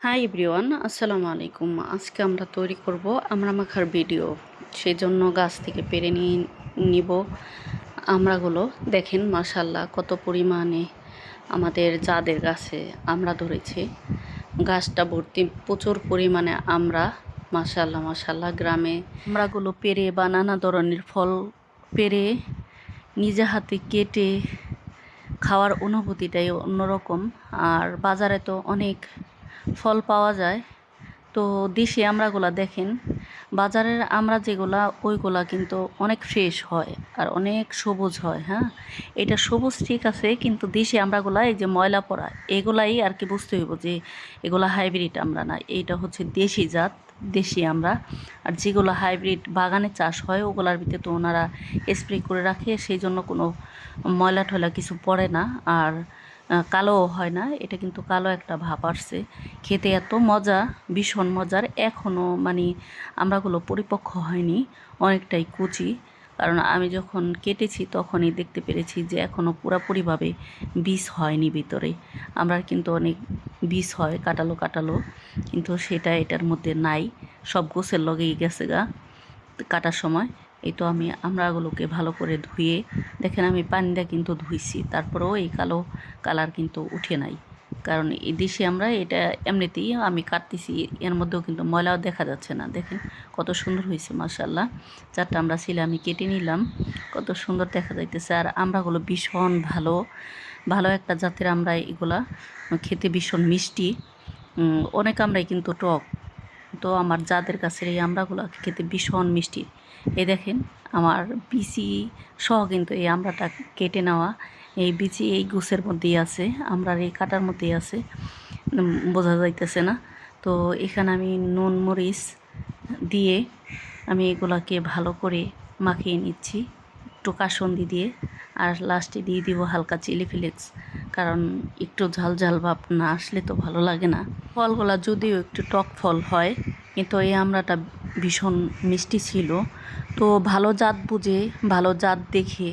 Hi everyone, আসসালামু আলাইকুম। আজকে আমরা তৈরি করব আমড়া মাখার ভিডিও। সেজন্য গাছ থেকে পেড়ে নিয়ে নিব আমড়াগুলো। দেখেন মাশাল্লাহ কত পরিমাণে আমাদের যাদের গাছে আমড়া ধরেছে। গাছটা ভর্তি প্রচুর পরিমাণে আমড়া। মাশাল্লাহ মাশাল্লাহ, গ্রামে আমড়াগুলো পেড়ে বা নানা ধরনের ফল পেড়ে নিজে হাতে কেটে খাওয়ার অনুভূতিটাই অন্যরকম। আর বাজারে তো অনেক ফল পাওয়া যায়, তো দেশি আমড়াগুলা দেখেন, বাজারের আমড়া যেগুলা ওইগুলা কিন্তু অনেক ফ্রেশ হয় আর অনেক সবুজ হয়। হ্যাঁ, এটা সবুজ ঠিক আছে, কিন্তু দেশি আমড়াগুলা এই যে ময়লা পড়া এগুলাই আর কি বুঝতে হইব যে এগুলা হাইব্রিড আমড়া না, এইটা হচ্ছে দেশি জাত, দেশি আমড়া। আর যেগুলো হাইব্রিড বাগানে চাষ হয় ওগুলার ভিতরে তো ওনারা স্প্রে করে রাখে, সেই জন্য কোনো ময়লা টয়লা কিছু পড়ে না আর কালোও হয় না। এটা কিন্তু কালো একটা ভাব আসছে। খেতে এত মজা, ভীষণ মজার। এখনও মানে আমড়াগুলো পরিপক্ক হয়নি, অনেকটাই কুচি। কারণ আমি যখন কেটেছি তখনই দেখতে পেরেছি যে এখনও পুরোপুরিভাবে বীজ হয়নি ভিতরে। আমরা কিন্তু অনেক বীজ হয় কাটালো কাটালো, কিন্তু সেটা এটার মধ্যে নাই, সব গোছের লগেই গেছে গা কাটার সময়। এই তো আমি আমড়াগুলোকে ভালো করে ধুয়ে, দেখেন আমি পানিটা কিন্তু ধুইছি, তারপরেও এই কালো কালার কিন্তু উঠে নাই। কারণ এই দেশি আমরা এটা এমনিতেই আমি কাটতেছি, এর মধ্যেও কিন্তু ময়লাও দেখা যাচ্ছে না। দেখেন কত সুন্দর হয়েছে মাশাল্লাহ। চারটা আমরা ছিল আমি কেটে নিলাম, কত সুন্দর দেখা যাইতেছে। আর আমড়াগুলো ভীষণ ভালো ভালো একটা জাতের আমরা, এগুলা খেতে ভীষণ মিষ্টি। অনেক আমরাই কিন্তু টক, তো আমার যাদের কাছে এই আমড়াগুলো খেতে ভীষণ মিষ্টি। এই দেখেন আমার বিচি সহ কিন্তু এই আমড়াটা কেটে নেওয়া, এই বিচি এই গুছের মধ্যেই আছে, আমড়ার এই কাটার মধ্যেই আছে, বোঝা যাইতেছে না। তো এখানে আমি নুন মরিচ দিয়ে আমি এগুলাকে ভালো করে মাখিয়ে নিচ্ছি একটু কাসুন্দি দিয়ে। আর লাস্টে দিয়ে দিব হালকা চিলি ফ্লেক্স, কারণ একটু ঝাল ঝাল ভাব না আসলে তো ভালো লাগে না। ফলগুলা যদিও একটু টক ফল হয়, কিন্তু এই আমড়াটা ভীষণ মিষ্টি ছিল। তো ভালো জাত বুঝে, ভালো জাত দেখে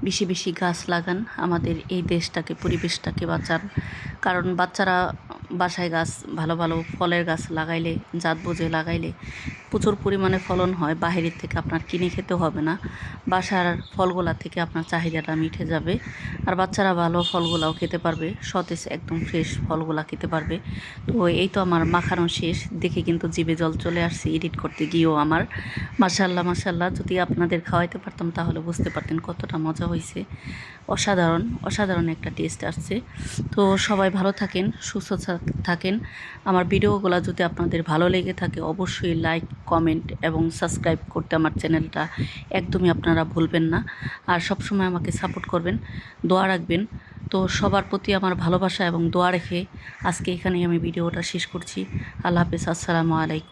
বেশি বেশি গাছ লাগান, আমাদের এই দেশটাকে পরিবেশটাকে বাঁচান। কারণ বাচ্চারা বাসায় গাছ, ভালো ভালো ফলের গাছ লাগাইলে, জাত বুঝে লাগাইলে প্রচুর পরিমাণে ফলন হয়। বাহিরের থেকে আপনার কিনে খেতে হবে না, বাসার ফলগুলা থেকে আপনার চাহিদাটা মিটে যাবে। আর বাচ্চারা ভালো ফলগুলাও খেতে পারবে, সতেজ একদম ফ্রেশ ফলগুলা খেতে পারবে। তো এই তো আমার মাখানো শেষ, দেখে কিন্তু জিভে জল চলে আসছে এডিট করতে গিয়েও আমার। মাশাল্লাহ মাশাল্লাহ, যদি আপনাদের খাওয়াইতে পারতাম তাহলে বুঝতে পারতেন কতটা মজা হয়েছে। অসাধারণ অসাধারণ একটা টেস্ট আসছে। তো সবাই ভালো থাকেন, সুস্থ থাকেন। আমার ভিডিওগুলো যদি আপনাদের ভালো লেগে থাকে অবশ্যই লাইক, কমেন্ট এবং সাবস্ক্রাইব করতে আমার চ্যানেলটা একদমই আপনারা ভুলবেন না। আর সবসময় আমাকে সাপোর্ট করবেন, দোয়া রাখবেন। তো সবার প্রতি আমার ভালোবাসা এবং দোয়া রেখে আজকে এখানেই আমি ভিডিওটা শেষ করছি। আল্লাহ হাফেজ, আসসালামু আলাইকুম।